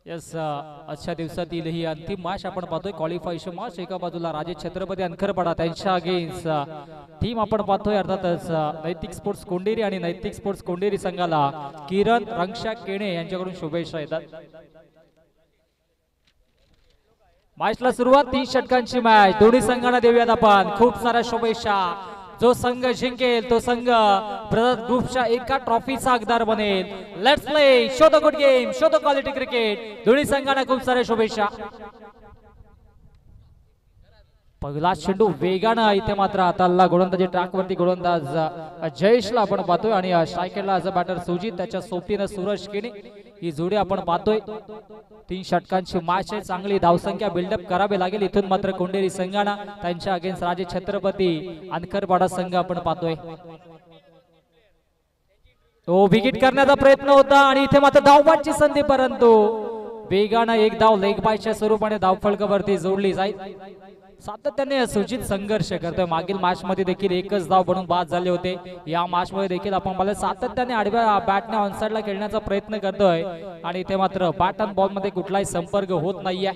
Yes आजच्या दिवसातील ही अंतिम मॅच आपण पाहतोय क्वालिफायशन मॅच। एका बाजूला राजे छत्रपती अनखरपाडा त्यांच्या अगेन्स्ट टीम आपण पाहतोय अर्थातच नैतिक स्पोर्ट्स कोंडेरी आणि नैतिक स्पोर्ट्स कोंडेरी संघाला किरण रंगशा केणे यांच्याकडून शुभेच्छा येतात। मॅचला सुरुवात 30 षटकांची मॅच। दोन्ही संघांना देऊयात आपण खूप साऱ्या शुभेच्छा। जो संघ जिंकेल तो संघ ब्रदर ग्रुपच्या एका ट्रॉफीचा हकदार बनेल। Let's play show the good game, show the quality cricket. दोन्ही संघांना खूप साऱ्या शुभेच्छा। पहिला चेंडू वेगानं इथे मात्र हाताला गोलंदाजी ट्रॅक वरती गोलंदाज जयेशला आपण पाहतोय आणि स्ट्रायकरला ॲज अ बॅटर सुजित, त्याच्या सोबतीनं सूरज केने ही जोडी आपण पाहतोय। 3 षटकांची मॅच आहे, चांगली धावसंख्या बिल्डअप करावी लागेल इथून मात्र कोंडेरी संघाला। त्यांच्या अगेन्स्ट राजे छत्रपती अनखरपाडा संघ आपण पाहतोय। तो विकेट करण्याचा प्रयत्न होता आणि इथे मात्र धावबादची संधी, परंतु वेगानं एक धाव लेग बायच्या स्वरूपाने धावफलकावरती जोडली जाईल। सातत्याने सुजित संघर्ष करतोय। मागील मॅच मध्ये देखील एकच धाव बनून बाद झाले होते। या मॅच मध्ये देखील आपण पाहिलं सातत्याने आडव्या बॅटने ऑनसाइडला खेळण्याचा प्रयत्न करतोय आणि इथे मात्र बॅट अँड बॉल मध्ये कुठलाही संपर्क होत नाहीये।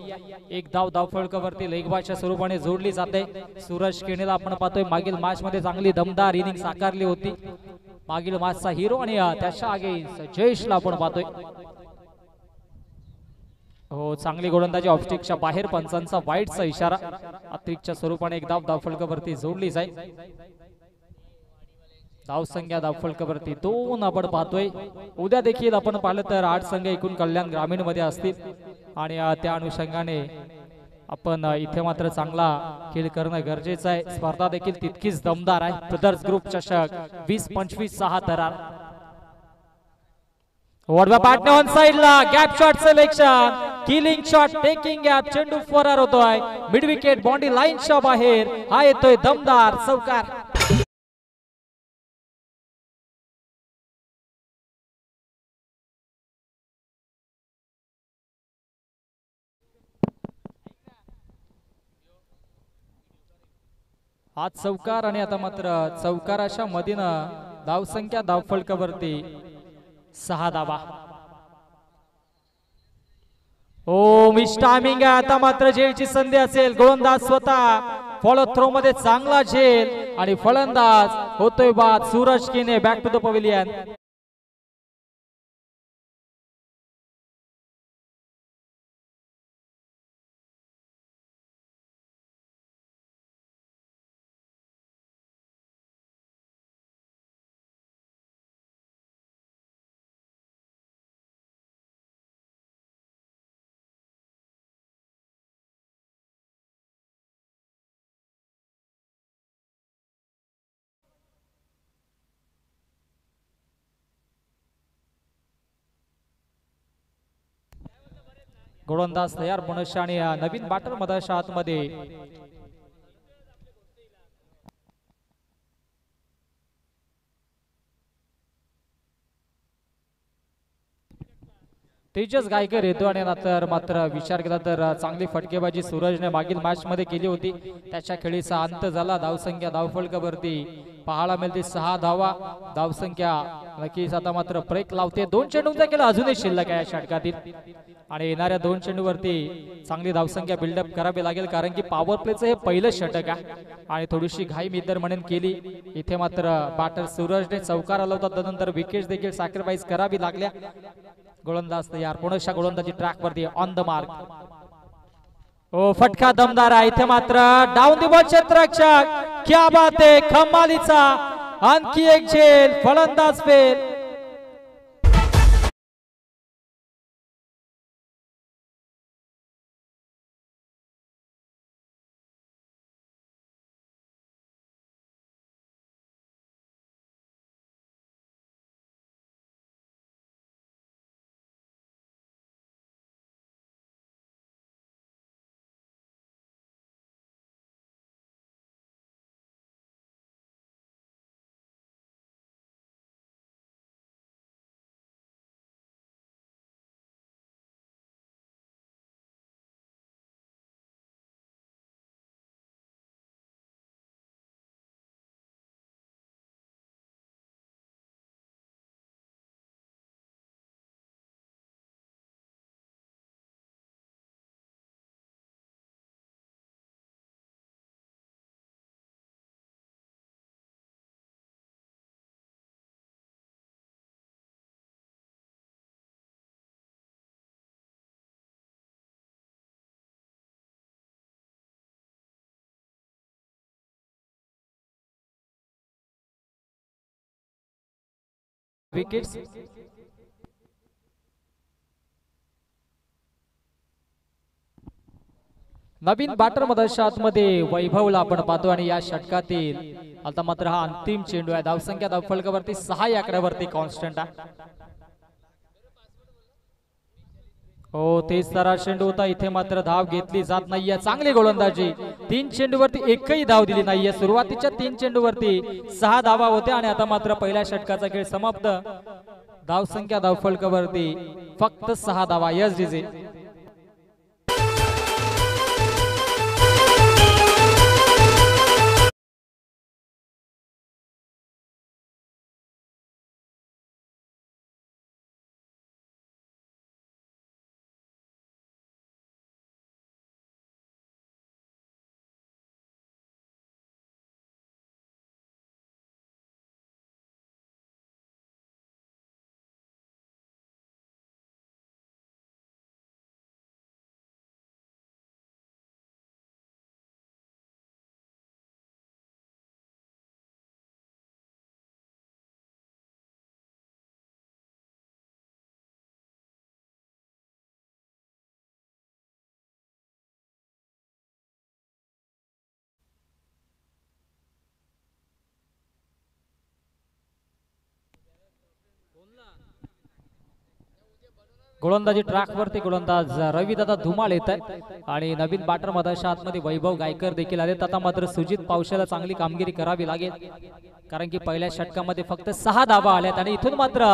एक धाव धावफलकावरती लेग बायच्या स्वरूपाने जोडली जाते। सूरज केनेला आपण पाहतोय मागील मॅच मध्ये चांगली दमदार इनिंग साकारली होती। मागील मॅचचा हिरो आणि त्याच्या अगेन्स्ट जयेशला आपण पाहतोय। हो, चांगली गोलंदाजी ऑफस्टिकच्या बाहेर, पंचांचा वाईटचा इशारा। अतिरिक्तच्या स्वरूपाने एक धाव धावफलकावरती जोडली जाईल। धावसंख्या धावफलकावरती 2 आपण पाहतोय। उद्या देखील आपण पाहिलं तर 8 संघ एकूण कल्याण ग्रामीण मध्ये असतील आणि त्या अनुषंगाने आपण इथे मात्र चांगला खेळ करणं गरजेचं आहे। स्पर्धा देखील तितकीच दमदार आहे। ब्रदर्स ग्रुप चषक 20-25 6 थरार। वरवा बॅटने ऑन साइडला gap shot selection, killing shot, taking gap, चेंडू फरार होतोय मिड विकेट बाउंड्री लाईनच्या बाहेर। हा येतोय दमदार चौकार। हा चौकार आणि आता मात्र चौकाराच्या मधीनं धावसंख्या धावफलकावरती 6 धावा। ओ मिस टायमिंग आहे। आता मात्र झेलची संधी असेल। गोलंदाज स्वतः फॉलो थ्रो मध्ये चांगला झेल आणि फलंदाज होतोय बाद। सूरज केने बॅक टू द पवेलियन। गोलंदाज तयार मनुष्य आणि नवीन बॅटर मधाच्या आतमध्ये। तेजस गायकर येतो आणि नंतर मात्र विचार केला तर चांगली फटकेबाजी सूरजने मागील मॅच मध्ये केली होती। त्याच्या खेळीचा अंत झाला। धावसंख्या धावफलकावरती पाहायला मिळते 6 धावा। धावसंख्या नक्कीच आता मात्र ब्रेक लावते। 2 चेंडूंचा केला अजूनही शिल्लक आहे या षटकातील आणि येणाऱ्या 2 चेंडूवरती चांगली धावसंख्या बिल्डअप करावी लागेल, कारण की पॉवर प्लेचं हे पहिलं षटक आहे आणि थोडीशी घाई मी तर म्हणेन केली। इथे मात्र बॅटर सूरजने चौकार आला होता, त्यानंतर विकेट्स देखील सॅक्रिफाईस करावी लागल्या। गोलंदाज तयार, पुनश्च गोलंदाजी ट्रॅक वरती ऑन द मार्क। ओ फटका दमदार आहे। इथे मात्र डाऊन दी बॉल क्षेत्ररक्षक, क्या बात आहे, कमालीचा आणखी एक झेल, फलंदाज फेल। विकेट्स. नवीन बॅटर मधल्या आतमध्ये वैभवला आपण पाहतो आणि या षटकातील आता मात्र हा अंतिम चेंडू आहे. धावसंख्या धावफलकावरती 6 या आकड्यावरती कॉन्स्टंट आहे. हो तेच तर चेंडू होता. इथे मात्र धाव घेतली जात नाहीये. चांगली गोलंदाजी. 3 चेंडूवरती एकही धाव दिली नाहीये. सुरुवातीच्या 3 चेंडूवरती 6 धावा होत्या आणि आता मात्र पहिल्या षटकाचा खेळ समाप्त. धावसंख्या धावफलकावरती फक्त 6 धावा. Yes DJ. गोलंदाजी ट्रॅकवरती गोलंदाज रविदादा धुमाळ येत आहे आणि नवीन बॅटर मधाच्या आतमध्ये वैभव गायकर देखील आलेत. आता मात्र सुजित पावशेला चांगली कामगिरी करावी लागेल कारण की पहिल्या षटकामध्ये फक्त 6 धावा आल्यात आणि इथून मात्र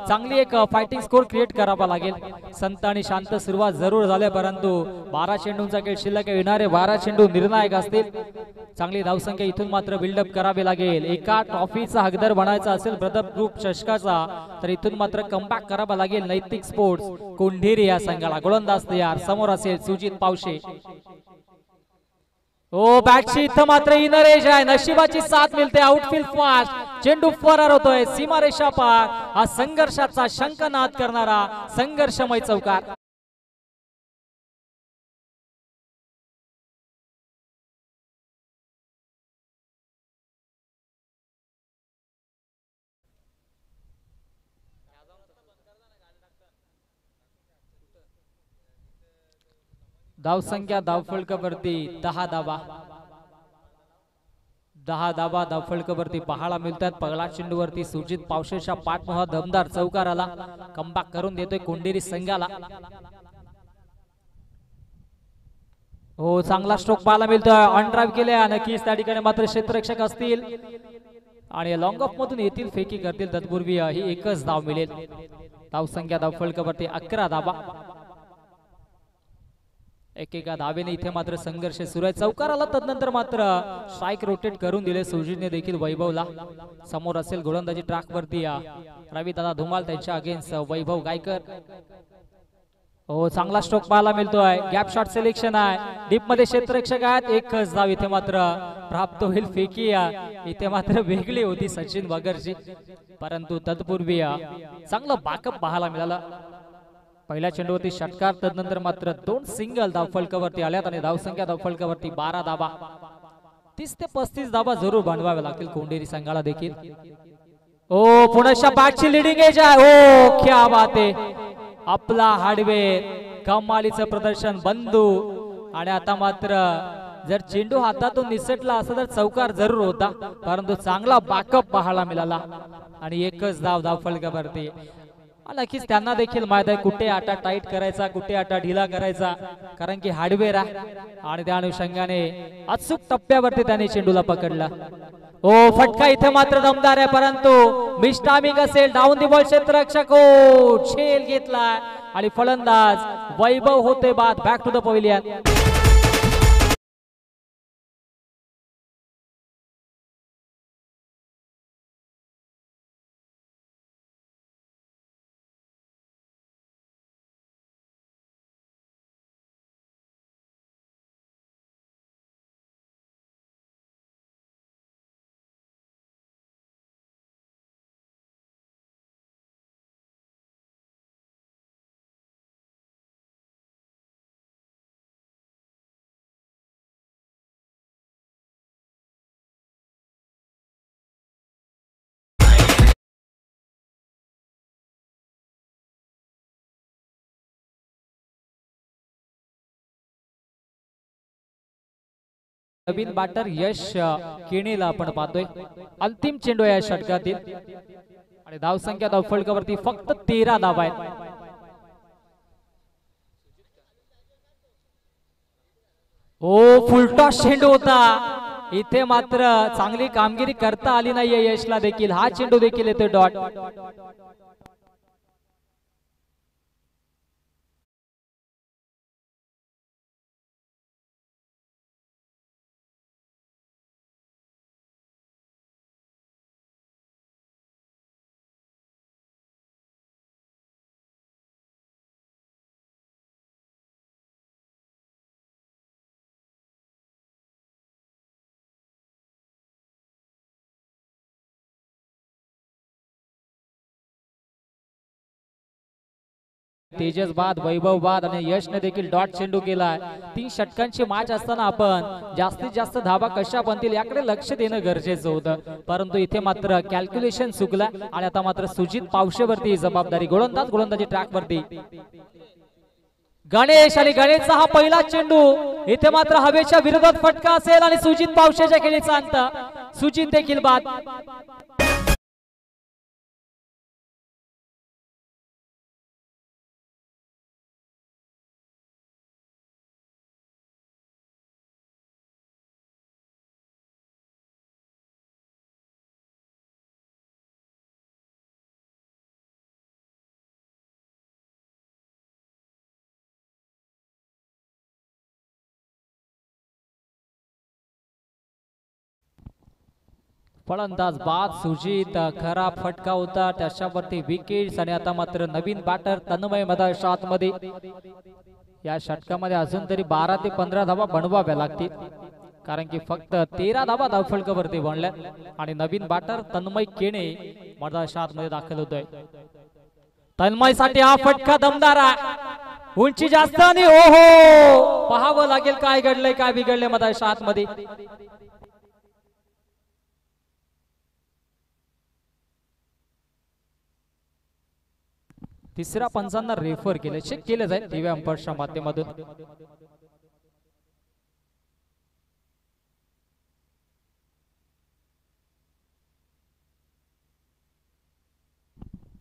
चांगली एक फायटिंग स्कोर क्रिएट करावा लागेल. संत आणि शांत सुरुवात जरूर झाली परंतु 12 चेंडूंचा खेळ शिल्लक येणारे 12 चेंडू निर्णायक असतील. चांगली धावसंख्या इथून मात्र बिल्डअप करावी लागेल. एका ट्रॉफीचा हकदार बनायचा असेल ब्रदर ग्रुप चषकाचा तर इथून मात्र कमबॅक करावा लागेल. नैतिक स्पोर्ट्स कोंढेरी या संघाला. गोलंदाज तयार. समोर असेल सुजित पावशे. ओ बॅटची इथं मात्र इनर एज आहे. नशिबाची साथ मिळते. Outfield fast. चेंडू फरार होतोय सीमारेषा पार. हा संघर्षाचा शंखनाद करणारा संघर्षमय चौकार. धावसंख्या धावफलकावरती 10 धावा. 10 धावा धावफलकावरती पाहायला मिळतात. पहिला चेंडूवरती सुजित पावशेच्या पाठमोहा दमदार चौकार आला. कमबॅक करून देतोय कोंढेरी संघाला. हो चांगला स्ट्रोक पाहायला मिळतोय. ऑन ड्राईव्ह केल्या नक्कीच त्या ठिकाणी मात्र क्षेत्ररक्षक असतील आणि लॉंग ऑफ मधून येतील फेकी करतील. तत्पूर्वी ही एकच धाव मिळेल. धावसंख्या धावफलकावरती 11 धावा. एकेका धावेने इथे मात्र संघर्ष सुरू आहे. चौकार आला तदनंतर मात्र स्ट्राईक रोटेट करून दिले सुजितने देखील वैभवला. समोर असेल गोलंदाजी ट्रॅक वरती रविदादा धुमाळ त्यांच्या अगेन्स्ट वैभव गायकर. हो चांगला स्ट्रोक पाहायला मिळतोय. गॅप शॉट सिलेक्शन आहे. डीप मध्ये क्षेत्ररक्षक आहेत. एकच धाव इथे मात्र प्राप्त होईल. फेकी इथे मात्र वेगळी होती सचिन बगरची परंतु तत्पूर्वी चांगलं बॅकअप पाहायला मिळालं. पहिल्या चेंडूवरती षटकार तदनंतर मात्र 2 सिंगल धावफलकावरती आल्यात आणि धावसंख्या धावफलकावरती 12 धावा. 30 ते 35 धावा जरूर बांधवाव्या लागतील कोंढेरी संघाला देखील. ओ पुण्याच्या बॅटची लिडिंग एज आहे. ओ क्या बात आहे. आपला हार्डवेअर कमालीचं प्रदर्शन बंधू आणि आता मात्र जर चेंडू हातातून निसटला असता तर चौकार जरूर होता परंतु चांगला बॅकअप पाहायला मिळाला आणि एकच धाव धावफलकावरती. नक्कीच त्यांना देखील माहित आहे कुठे आटा टाईट करायचा कुठे आटा ढिला करायचा कारण की हार्डवेअर आहे आणि त्या अनुषंगाने अचूक टप्प्यावरती त्याने चेंडूला पकडला. ओ फटका इथे मात्र दमदार आहे परंतु मिस टायमिंग असेल. डाऊन दी बॉल क्षेत्ररक्षक ओ झेल घेतला आणि फलंदाज वैभव होते बाद. Back to the pavilion. नवीन बॅटर यश केणेला आपण पाहतोय अंतिम चेंडू या षटकातील आणि धावसंख्या धावफलकावरती फक्त 13 धावा आहेत. ओ फुलटॉस चेंडू होता इथे मात्र चांगली कामगिरी करता आली नाहीये यशला देखील. हा चेंडू देखील येतोय डॉट. तेजस बाद, वैभव बाद आणि यशने देखील डॉट चेंडू केलाय. 3 षटकांची मॅच असताना आपण जास्तीत जास्त धावा कशा बनतील याकडे लक्ष देणं गरजेचं होतं, परंतु इथे मात्र कॅल्क्युलेशन चुकला आणि आता मात्र सुजित पावशेवरती जबाबदारी. गोलंदाजी ट्रॅक वरती गणेश आणि गणेशचा हा पहिला चेंडू इथे मात्र हवेच्या विरोधात फटका असेल आणि सुजित पावशेच्या खेळीचा अंत. सुजित देखील बाद. फलंदाज बाद सुजित खराब फटका होता त्याच्यावरती विकेट्स आणि आता मात्र नवीन बॅटर तन्मय मैदानाच्या आतमध्ये. या षटकामध्ये अजून तरी 12 ते 15 धावा बनवाव्या लागतील कारण की फक्त 13 धावा धावफलकावरती बनल्या आणि नवीन बॅटर तन्मय केणे मैदानाच्या आतमध्ये दाखल होतोय. तन्मय साठी हा फटका दमदार आहे. उंची जास्त आणि ओहो पाहावं लागेल काय घडलंय काय बिघडलंय मैदानाच्या आतमध्ये. तिसऱ्या पंचांना रेफर केले, चेक केले जाईल टीव्ही अंपायरच्या माध्यमातून.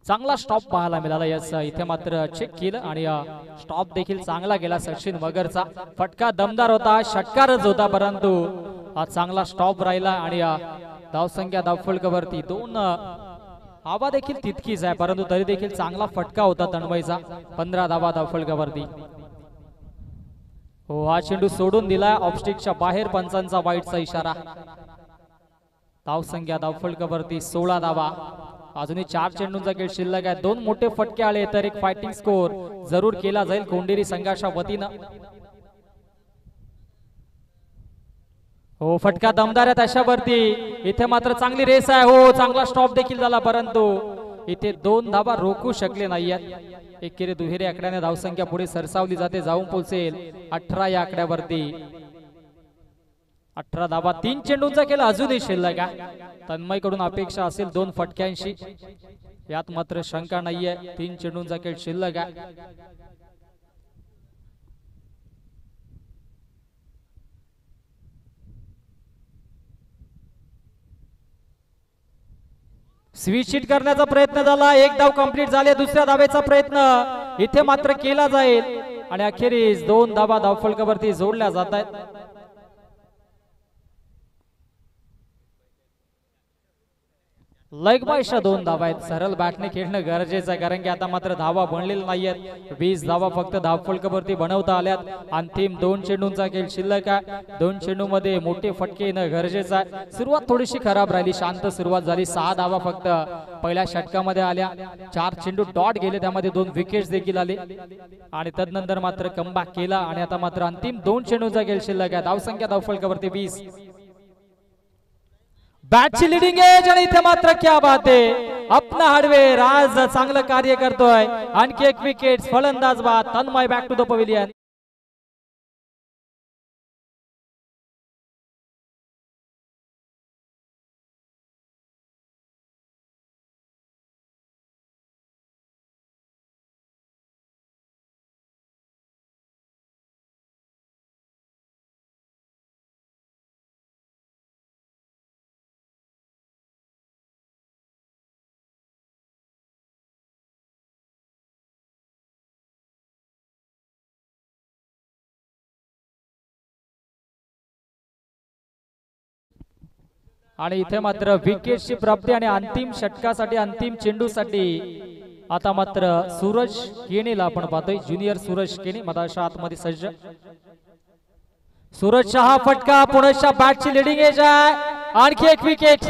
चांगला स्टॉप पाहायला मिळाला यस. इथे मात्र चेक केलं आणि स्टॉप देखील चांगला गेला सचिन मगरचा. फटका दमदार होता, षटकारच होता, परंतु चांगला स्टॉप राहिला आणि धावसंख्या धावफलकावरती 2 हवा देखील तितकीच आहे, परंतु तरी देखील चांगला फटका होता तन्मयचा. 15 धावा धावफलकावरती. हो हा चेंडू सोडून दिला ऑफस्टिकच्या बाहेर. पंचांचा वाईटचा इशारा. धावसंख्या धावफलकावरती 16 धावा. अजूनही 4 चेंडूंचा खेळ शिल्लक आहे. 2 मोठे फटके आले तर एक फायटिंग स्कोर जरूर केला जाईल कोंडेरी संघाच्या वतीनं. हो फटका दमदार आहे त्याच्यावरती. इथे मात्र चांगली रेस आहे. हो चांगला स्टॉप देखील झाला, परंतु इथे 2 धावा रोखू शकले नाहीयेत. एकेरी दुहेरी आकड्याने धावसंख्या पुढे सरसावली जाते, जाऊन पोहोचेल 18 या आकड्यावरती. 18 धावा 3 चेंडूंचा खेळ अजूनही शिल्लक आहे. तन्मय कडून अपेक्षा असेल 2 फटक्यांशी, यात मात्र शंका नाहीये. 3 चेंडूंचा खेळ शिल्लक आहे. स्विच हिट करण्याचा प्रयत्न झाला, 1 धाव कंप्लीट झाले. दुसऱ्या धावेचा प्रयत्न इथे मात्र केला जाईल आणि अखेरीस 2 धावा धावफलकावरती जोडल्या जात आहेत. लेग बायच्या 2 धावा आहेत. सरळ बॅटने खेळणं गरजेचं आहे कारण की आता मात्र धावा बनलेल्या नाहीयेत. 20 धावा फक्त धावफलकावरती बनवता आल्यात. अंतिम 2 चेंडूंचा खेळ शिल्लक आहे. 2 चेंडू मध्ये मोठे फटके येणं गरजेचं आहे. सुरुवात थोडीशी खराब राहिली, शांत सुरुवात झाली. 6 धावा फक्त पहिल्या षटकामध्ये आल्या. 4 चेंडू डॉट गेले, त्यामध्ये 2 विकेट्स देखील आले आणि तदनंतर मात्र कमबॅक केला आणि आता मात्र अंतिम 2 चेंडूंचा खेळ शिल्लक आहे. धावसंख्या धावफलकावरती 20. बॅटची लिडिंग एज आणि इथे मात्र क्या बात आहे, अपना हार्डवेअर आज चांगलं कार्य करतोय. आणखी एक विकेट. फलंदाज बाद. Tanmay back to the pavilion. आणि इथे मात्र विकेटची प्राप्ती आणि अंतिम षटकासाठी अंतिम चेंडूसाठी आता मात्र सूरज केणीला आपण पाहतोय. ज्युनियर सूरज केणी मधाच्या आतमध्ये सज्ज. सूरजचा हा फटका पुण्याच्या बॅटची लिडिंग एज आहे. आणखी एक विकेट.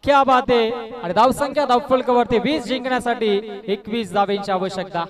क्या बात आहे. आणि धावसंख्या धावफलकावरती 20 जिंकण्यासाठी 21 धावांची आवश्यकता.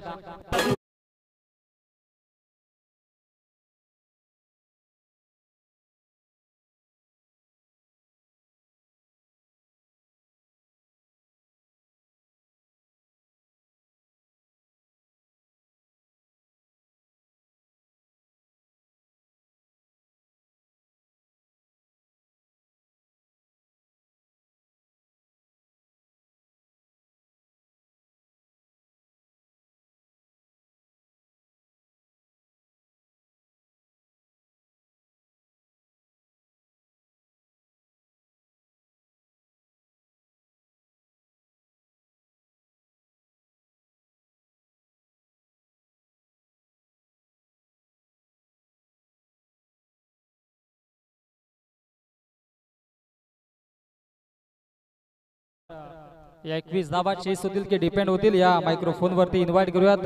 या 21 धावा चेस होतील की डिपेंड होतील या मायक्रोफोन वरती इन्व्हाइट करूयात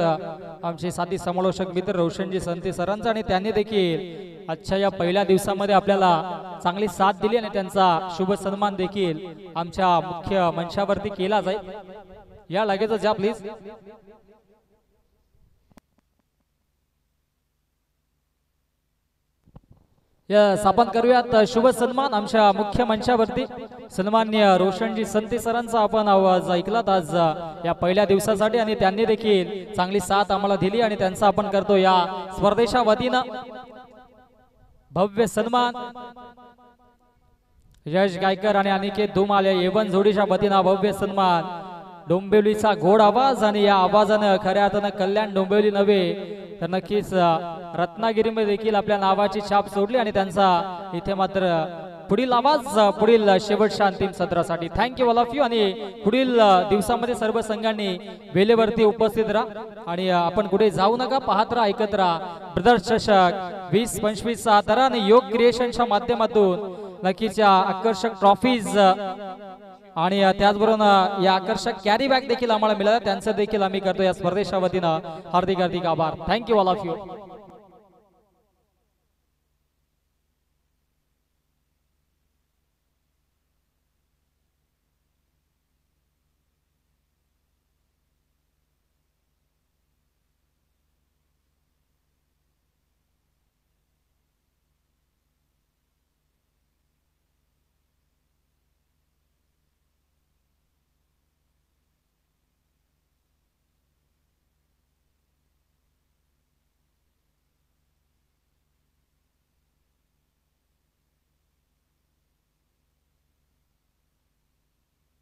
आमचे साथी समालोचक मित्र रोशनजी संते सरांचा. आणि त्यांनी देखील आजच्या या पहिल्या दिवसामध्ये आपल्याला चांगली साथ दिली आणि त्यांचा शुभ सन्मान देखील आमच्या मुख्य मंचावरती केला जाईल. या लगेच जा प्लीज. यस आपण करूयात शुभ सन्मान आमच्या मुख्य मंचावरती. सन्माननीय रोशनजी संते सरांचा आपण आवाज ऐकलात आज या पहिल्या दिवसासाठी आणि त्यांनी देखील चांगली साथ आम्हाला दिली आणि त्यांचा आपण करतो या स्पर्धेच्या वतीनं भव्य सन्मान. यश गायकर आणि अनिकेत धुमाल या एवन जोडीच्या वतीनं भव्य सन्मान. डोंबिवलीचा गोड आवाज आणि या आवाजानं खऱ्या अर्थानं कल्याण डोंबिवली नव्हे तर नक्कीच रत्नागिरीमध्ये देखील आपल्या नावाची छाप सोडली आणि त्यांचा इथे मात्र पुढील आवाज पुढील शेवटच्या अंतिम सत्रासाठी. Thank you all of you. आणि पुढील दिवसामध्ये सर्व संघांनी वेळेवरती उपस्थित राहा आणि आपण कुठे जाऊ नका. पाहत राहा ऐकत राहा ब्रदर्स चषक 20-25 तरा आणि योग क्रिएशनच्या माध्यमातून नक्कीच या आकर्षक ट्रॉफीज आणि त्याचबरोबर या आकर्षक कॅरी बॅग देखील आम्हाला मिळाला. त्यांचं देखील आम्ही करतो या स्पर्धेच्या वतीनं हार्दिक हार्दिक आभार. Thank you all of you.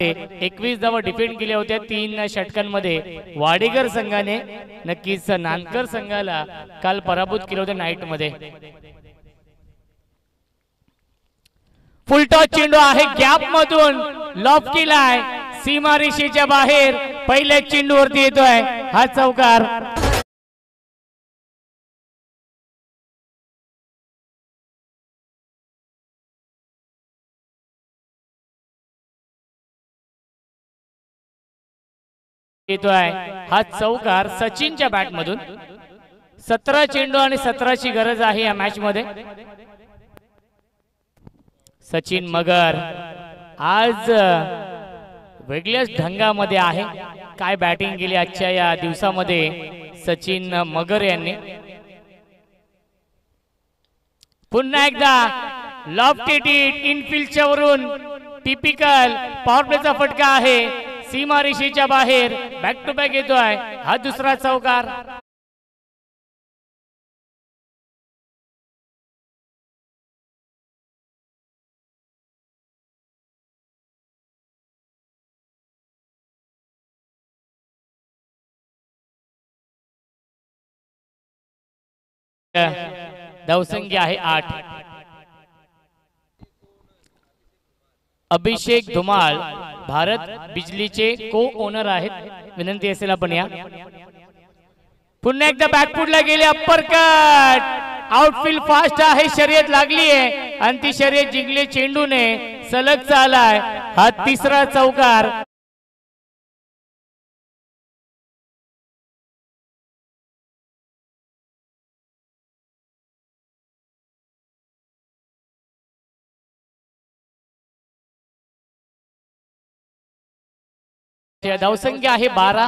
एकवीस धावा डिफेंड केल्या होत्या 3 षटकांमध्ये. वाडेकर संघाने नक्कीच नानकर संघाला काल पराभूत केलं होतं नाईट मध्ये. फुलटॉस चेंडू आहे गॅप मधून लॉफ केलाय सीमा रेषेच्या बाहेर. पहिल्या चेंडूवरती येतोय हा चौकार. येतोय हा चौकार सचिनच्या बॅट मधून. 17 चेंडू आणि 17ची गरज आहे या मॅच मध्ये. सचिन मगर आज वेगळ्याच ढंगामध्ये आहे. काय बॅटिंग केली आजच्या या दिवसामध्ये सचिन मगर यांनी. पुन्हा एकदा लॉफ्टेड इनफिल्डच्या वरून टिपिकल पॉवर प्लेचा फटका आहे सीमा रेषेच्या बाहेर. बॅक टू बॅक येतोय हा दुसरा चौकार. धावसंख्या आहे 8. अभिषेक धुमाळ भारत बिजलीचे को ओनर आहेत. विनंती असेल आपण या. पुन्हा एकदा बॅकफुटला गेले अप्पर कट. आउटफील्ड फास्ट आहे. शर्यत लागली आहे आणि ती शर्यत जिंकली चेंडूने. सलग चालाय हा तिसरा चौकार. धावसंख्या आहे 12.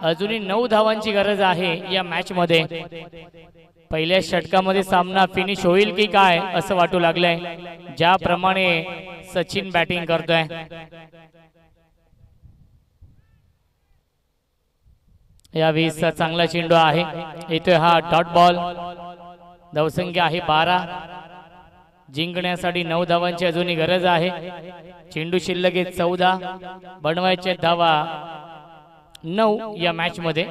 अजूनही 9 धावांची गरज आहे या मॅच मध्ये. पहिल्या षटकामध्ये सामना फिनिश होईल की काय असं वाटू लागलंय, ज्याप्रमाणे सचिन बॅटिंग करतोय. या 20 चांगला चेंडू आहे, येतोय हा डॉट बॉल. धावसंख्या आहे 12. जिंकण्यासाठी 9 धावांची अजूनही गरज आहे. चेंडू शिल्लक आहे 14. बनवायचे धावा 9 या मॅच मध्ये.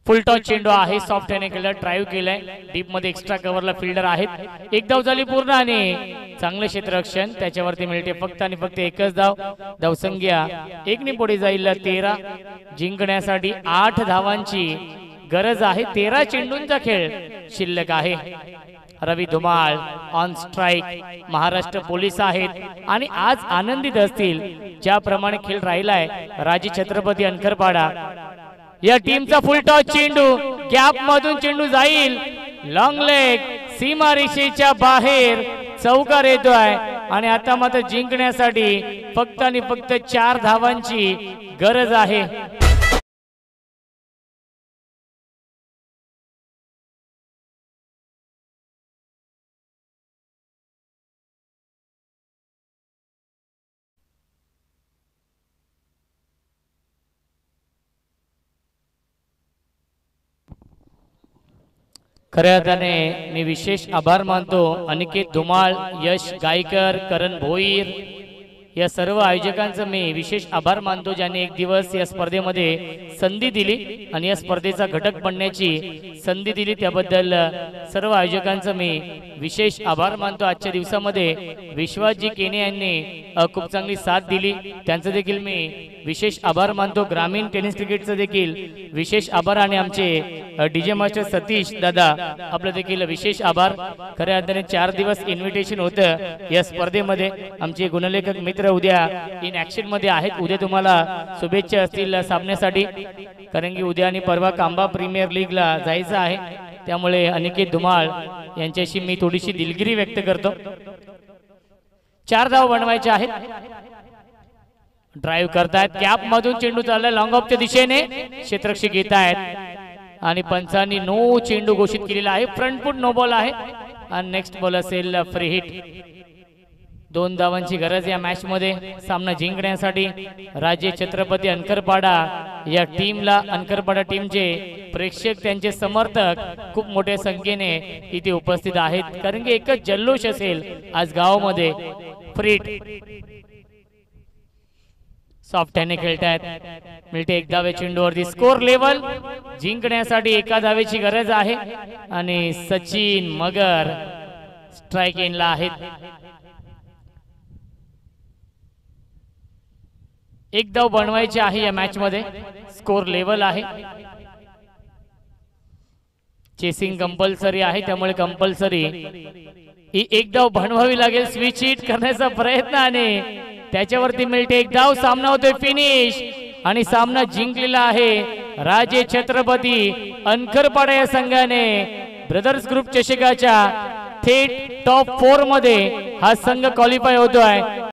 फुल टॉस चेंडू आहे, सॉफ्ट हॅने केलं, ड्राईव्ह केलंय, डीप मध्ये एक्स्ट्रा कव्हरला फिल्डर आहेत. एक धाव झाली पूर्ण आणि चांगलं क्षेत्ररक्षण, त्याच्यावरती मिळते फक्त आणि फक्त एकच धाव. धावसंख्या 1 ने पुढे जाईल 13. जिंकण्यासाठी 8 धावांची गरज आहे. 13 चेंडूंचा खेळ शिल्लक आहे. Ravi Dhumal on strike. Maharashtra police आहेत आणि आज आनंदित असतील ज्याप्रमाणे खेळ राहिलाय. राजे छत्रपती अनकरपाडा या टीमचा फुल टॉस चेंडू गॅप मधून चेंडू जाईल, लॉंग लेग सीमारेषेच्या बाहेर चौकार येतोय. आणि आता मात्र जिंकण्यासाठी फक्त आणि फक्त 4 धावांची गरज आहे. खऱ्या अर्थाने मी विशेष आभार मानतो अनिकेत धुमाळ, यश गायकर, करण भोईर या सर्व आयोजकांचं मी विशेष आभार मानतो, ज्यांनी एक दिवस या स्पर्धेमध्ये संधी दिली आणि या स्पर्धेचा घटक बनण्याची संधी दिली. त्याबद्दल सर्व आयोजकांचं मी विशेष आभार मानतो. आजच्या दिवसामध्ये विश्वासजी केने यांनी खूप चांगली साथ दिली, त्यांचं देखील मी विशेष आभार मानतो. ग्रामीण टेनिस क्रिकेटचं देखील विशेष आभार आणि आमचे डीजे मास्टर सतीश दादा आपलं देखील विशेष आभार. खऱ्या अर्थाने 4 दिवस इन्व्हिटेशन होतं या स्पर्धेमध्ये. आमचे गुणलेखक मित्र उद्या इन ऍक्शन मध्ये आहेत. उद्या तुम्हाला शुभेच्छा असतील सामन्यासाठी, कारण की उद्या आणि परवा कांबा प्रीमियर लीगला जायचं आहे. त्यामुळे अनिकेत धुमाळ यांच्याशी मी थोडीशी दिलगिरी व्यक्त करतो. 4 धाव बनवायचे आहेत. ड्राईव्ह करतायत, कॅप मधून चेंडू चाललाय लॉंग ऑफच्या दिशेने, क्षेत्ररक्षक येत आहेत आणि पंचांनी नो चेंडू घोषित केलेला आहे. फ्रंट फूट नो बॉल आहे आणि नेक्स्ट बॉल असेल फ्री हिट. 2 धावांची गरज या मॅच मध्ये. सामना जिंकण्यासाठी राजे छत्रपती अनकरपाडा या टीमला, अनकरपाडा टीमचे प्रेक्षक त्यांचे समर्थक खूप मोठ्या संख्येने इथे उपस्थित आहेत, कारण की एकच जल्लोष असेल आज गावामध्ये. फ्रीट सॉफ्ट हॅने खेळतायत, मिळते 1 धावे चेंडूवरती. स्कोर लेवल जिंकण्यासाठी 1 धावेची गरज आहे आणि सचिन मगर स्ट्राइक एंडला आहेत. 1 धाव बनवायची आहे या मॅच मध्ये. स्कोर लेवल आहे. चेसिंग कंपल्सरी आहे, त्यामुळे कंपल्सरी ही 1 धाव बनवावी लागेल. स्विच हिट करण्याचा प्रयत्न आणि त्याच्यावरती मिळते 1 धाव. सामना होतोय फिनिश आणि सामना जिंकलेला आहे राजे छत्रपती अनकरपाडा या संघाने. ब्रदर्स ग्रुप चषकाच्या थेट टॉप 4 मध्ये हा संघ क्वालिफाय होतोय.